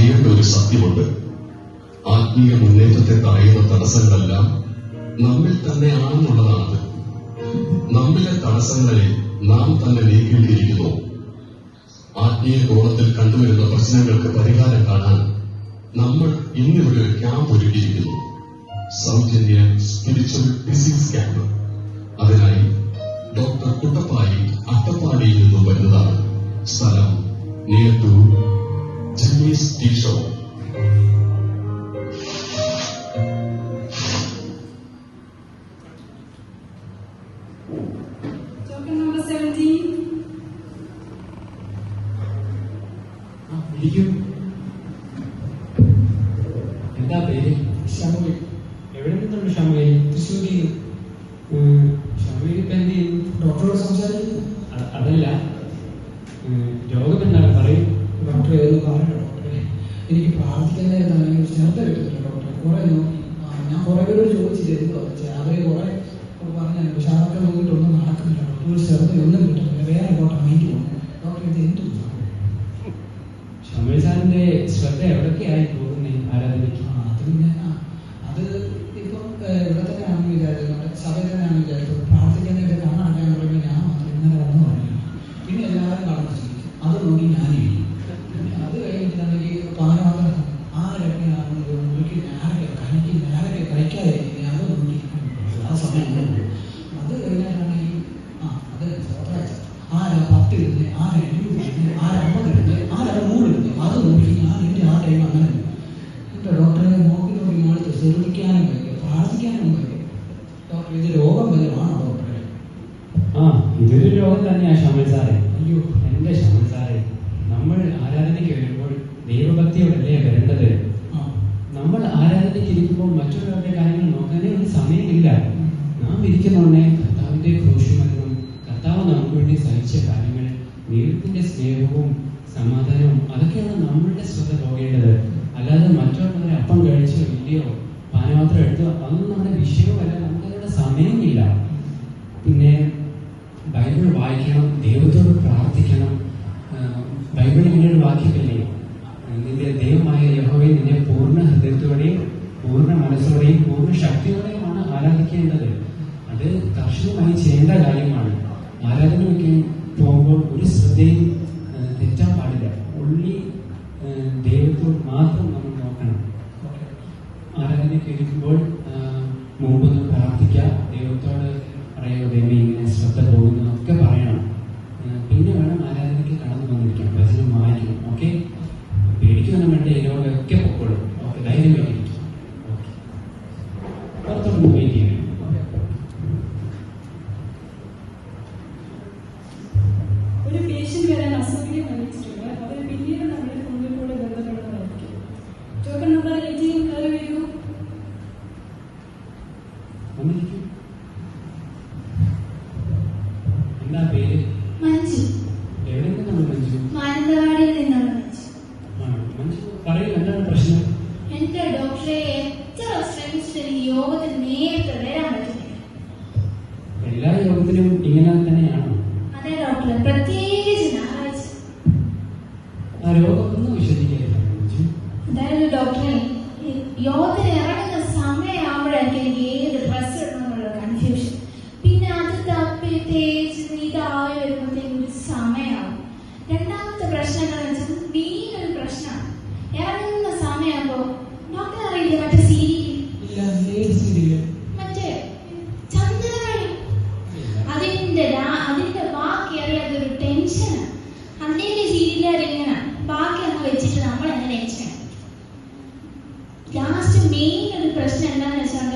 അറിയേണ്ട ഒരു സത്യമുണ്ട്. ആത്മീയ മുന്നേറ്റത്തെ തടയുന്ന തടസ്സങ്ങളെല്ലാം നമ്മിൽ തന്നെയാണെന്നുള്ളതാണത്. നമ്മിലെ തടസ്സങ്ങളെ നാം തന്നെ നീക്കേണ്ടിയിരിക്കുന്നു. ആത്മീയ കോണത്തിൽ കണ്ടുവരുന്ന പ്രശ്നങ്ങൾക്ക് പരിഹാരം കാണാൻ നമ്മൾ ഇന്നിവിടെ ഒരു ക്യാമ്പ് ഒരുക്കിയിരിക്കുന്നു. സൗജന്യ സ്പിരിച്വൽ ഡിസീസ് ക്യാമ്പ്. അതിനായി ഡോക്ടർ കുട്ടപ്പായി അട്ടപ്പാടിയിൽ നിന്നും വരുന്നതാണ്. സ്ഥലം നിയർ ജെന്നീസ് ടീ ഷോപ്പ്. എന്താ പേര്? ഷമുൽ. എവിടെ നിന്നുള്ള ഷമുൽ? തൃശ്ശൂരിൽ. ഷമുൽ ഇപ്പൊ എന്ത് ചെയ്യുന്നു? ഡോക്ടറോട് സംസാരിക്കുന്നു. അതല്ല, രോഗം എന്താണ് പറയും? ഡോക്ടറെ ഒന്ന് പറയണം ഡോക്ടറെ. എനിക്ക് പ്രാർത്ഥിക്കുന്നതായിരുന്നു ശ്രദ്ധ കിട്ടുന്നില്ല ഡോക്ടറെ. കുറെ നോക്കി, ഞാൻ കുറെ പേരോട് ചോദിച്ചിരുന്നു. അവരെ കുറെ പറഞ്ഞു, പക്ഷെ അതൊക്കെ നോക്കിയിട്ടൊന്നും നടക്കുന്നില്ല ഡോക്ടർ. ഒരു ശ്രദ്ധയൊന്നും കിട്ടുന്നില്ല. വേറെ ഡോക്ടർ മൈൻഡ് പോകുന്നു. ഡോക്ടർ ഇത് എന്തു? ഷമുൽ സാറിന്റെ ശ്രദ്ധ എവിടൊക്കെയായി പോകുന്നേ ആരാധനയ്ക്ക്? അത് പിന്നെ അത് ഇപ്പം ഇവിടെ തന്നെയാണെന്ന് വിചാരിച്ചു, നമ്മുടെ സഭയിൽ തന്നെയാണെന്ന് വിചാരിച്ചു. പ്രാർത്ഥിക്കാനായിട്ട് കാണാൻ പറയുമ്പോൾ ഞാൻ മാത്രം ഇന്നലെ വന്നു പറഞ്ഞു. പിന്നെ എല്ലാവരും കടന്നു ചെയ്യും. അത് നോക്കി ഞാൻ എഴുതി. പിന്നെ അത് കഴിഞ്ഞിട്ടുണ്ടെങ്കിൽ പാനമാത്രം ആരൊക്കെ മുറിക്ക് ഞാരൊക്കെ കണിക്ക് ഞാരൊക്കെ കഴിക്കാതെ അത് നോക്കി ആ സമയം. അത് കഴിഞ്ഞിട്ടാണെങ്കിൽ അത് ചോറാഴ്ച ആരാ 10 ഇരുന്ന്, ആരാ 20 ഇരുന്ന്, ആരാ 50 ഇരുന്ന്, ആരാ 100 ഇരുന്ന്, അത് നോക്കി ഞാൻ എൻ്റെ ആ ടൈം അങ്ങനെ ഡോക്ടറെ നോക്കി നോക്കി മാറ്റി ശ്രദ്ധിക്കാനും കഴിയും, പ്രാർത്ഥിക്കാനും കഴിയും. ഡോക്ടർ ഇത് രോഗം വല്ലതുമാണോ ഡോക്ടറെ? ഇതൊരു രോഗം തന്നെയാ ഷമുൽ സാറേ. അയ്യോ എന്റെ ഷമുൽ സാറേ, നമ്മൾ ആരാധനയ്ക്ക് വരുമ്പോൾ ദൈവഭക്തിയോടല്ലേ വരേണ്ടത്. നമ്മൾ ആരാധനയ്ക്ക് ഇരിക്കുമ്പോൾ മറ്റുള്ളവരുടെ കാര്യങ്ങൾ നോക്കാനേ ഒരു സമയമില്ല. നാം ഇരിക്കുന്നോടനെ കർത്താവിന്റെ ക്രൂശുമരണം, കർത്താവ് നമുക്ക് വേണ്ടി സഹിച്ച കാര്യങ്ങൾ, ദൈവത്തിന്റെ സ്നേഹവും സമാധാനവും, അതൊക്കെയാണ് നമ്മളുടെ ശ്രദ്ധ പോകേണ്ടത്. അല്ലാതെ മറ്റുള്ളവരെ അപ്പം കഴിച്ചോ ഇല്ലയോ പാനപാത്രം എടുത്തോ അതൊന്നും നമ്മുടെ വിഷയമല്ല. നമുക്കതിനുള്ള സമയമില്ല. പിന്നെ ബൈബിൾ വായിക്കണം, ദൈവത്തോട് പ്രാർത്ഥിക്കണം. ബൈബിളിൽ ഇങ്ങനൊരു വാക്യമില്ലേ, നിന്റെ ദൈവമായ യഹോവയെ നിന്നെ പൂർണ്ണ ഹൃദയത്തോടെയും പൂർണ്ണ മനസ്സോടെയും പൂർണ്ണ ശക്തിയോടെയുമാണ് ആരാധിക്കേണ്ടത്. അത് കർശനമായി ചെയ്യേണ്ട കാര്യമാണ്. ആരാധനയ്ക്ക് പോകുമ്പോൾ ഒരു ശ്രദ്ധയും തെറ്റാൻ പാടില്ല. ഉള്ളി ദൈവത്തോട് മാത്രം നമ്മൾ നോക്കണം. ആരാധനയ്ക്ക് ഇരിക്കുമ്പോൾ മുമ്പൊന്ന് പ്രാർത്ഥിക്കുക, ദൈവത്തോട് പറയുക, ദൈവം ഇങ്ങനെ ശ്രദ്ധ പോകുന്നതൊക്കെ പറയണം. പിന്നെ വേണം ആരാധനയ്ക്ക് കടന്നു വന്നിരിക്കണം, വചനം വായിക്കണം. ഓക്കെ, പേടിക്കൊന്നും വേണ്ട, ഈ രോഗമൊക്കെ പൊക്കോളും. ഓക്കെ, ധൈര്യം വേണ്ടിയിരിക്കും. ഓക്കെ, പുറത്തോട്ട് വെയിറ്റ് ചെയ്യണം. ഒരു പേഷ്യന്റ് വരാൻ അസൗകര്യം അറിയിച്ചിട്ടുണ്ട്. അവർ പിന്നീട് നമ്മുടെ ഫോണിൽ കൂടെ ബന്ധപ്പെടുന്നതായിരിക്കും. ടോക്കൺ നമ്പർ 18 കയറി വരൂ. എന്താ പേര്? മഞ്ജു. എവിടെ നിന്നാണ് മഞ്ജു? മാനന്തവാടിയിൽ നിന്നാണ് മഞ്ജു. മഞ്ജു പറയൂ, എന്താണ് പ്രശ്നം? എന്റെ ഡോക്ടറെ എത്ര ശ്രമിച്ചിട്ട് ഈ യോഗത്തിന് നേരത്തെ വരാൻ പറ്റുന്നില്ല. എല്ലാ യോഗത്തിലും ഇങ്ങനെ തന്നെയാണോ? അതെ ഡോക്ടറെ, പ്രത്യേകിച്ച് ഞായറാഴ്ച. ആ രോഗം ഒന്ന് വിശദീകരിക്കാം മഞ്ജു. അതായത് ഡോക്ടറെ, യോഗത്തിന് ഇറങ്ങുന്ന സമയമാകുമ്പോഴായിരിക്കും എനിക്ക് ഏത് ഡ്രസ് ഇടണമെന്നുള്ള കൺഫ്യൂഷൻ. പിന്നെ അത് തപ്പി തേച്ച് ഇതായി വരുമ്പോഴത്തേക്കും ഒരു സമയമാകും. രണ്ടാമത്തെ പ്രശ്നം എന്താണെന്ന് വെച്ചാൽ വീണൊരു പ്രശ്നമാണ്. ഇറങ്ങുന്ന സമയമാകുമ്പോ ഡോക്ടർ അറിയില്ല, മറ്റേ സീരിയൽ മറ്റേ ചന്ദ്രമണി, അതിന്റെ ബാക്കി അറിയാത്തൊരു ടെൻഷനാണ്. അതിന്റെ സീരിയലിങ്ങനെ ബാക്കി അങ്ങ് വെച്ചിട്ട് നമ്മൾ എങ്ങനെ ടെൻഷൻ. ലാസ്റ്റ് മെയിൻ ഒരു പ്രശ്നം എന്താണെന്ന് വെച്ചാൽ